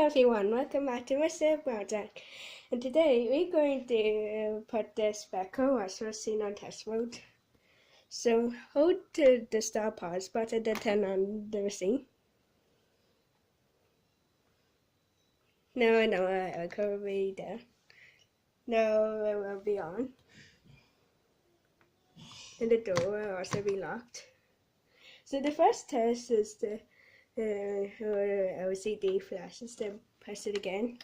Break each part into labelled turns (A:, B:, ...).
A: Hello everyone, welcome back to my project. And today we're going to put this BEKO as was seen on test mode. So hold the start pause button to turn on the machine. Now I know it will be there. Now it will be on. And the door will also be locked. So the first test is the LCD flashes, then press it again.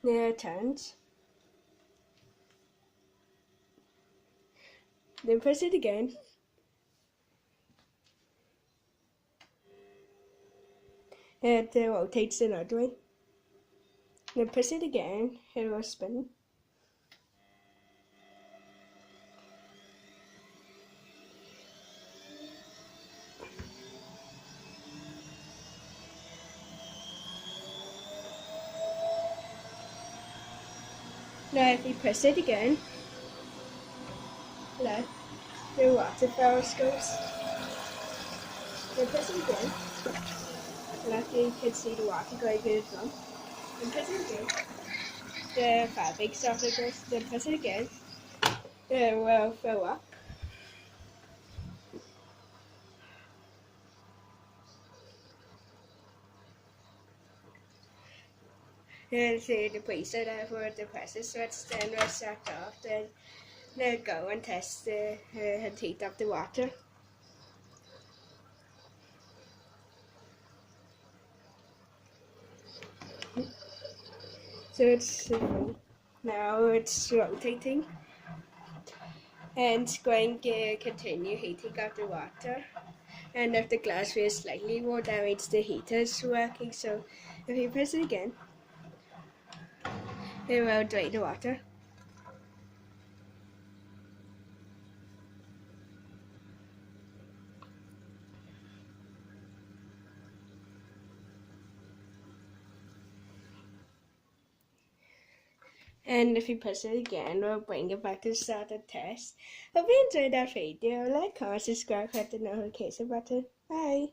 A: Now it turns. Then press it again. It rotates another way. Then press it again, it will spin. Now if you press it again, look, the water barrels goes. Then press it again, look, you can see the water going in as well. Then press it again, the fabric softener goes. Then press it again, it will fill up. And see the preset for the pressure switch, then we'll shut off, then go and test the heat of the water. So it's now it's rotating and it's going to continue heating up the water. And if the glass feels slightly more, that means the heater is working. So if you press it again, it will drain the water. And if you press it again, we'll bring it back to the start of the test. Hope you enjoyed that video. Like, comment, subscribe, hit the notification button. Bye!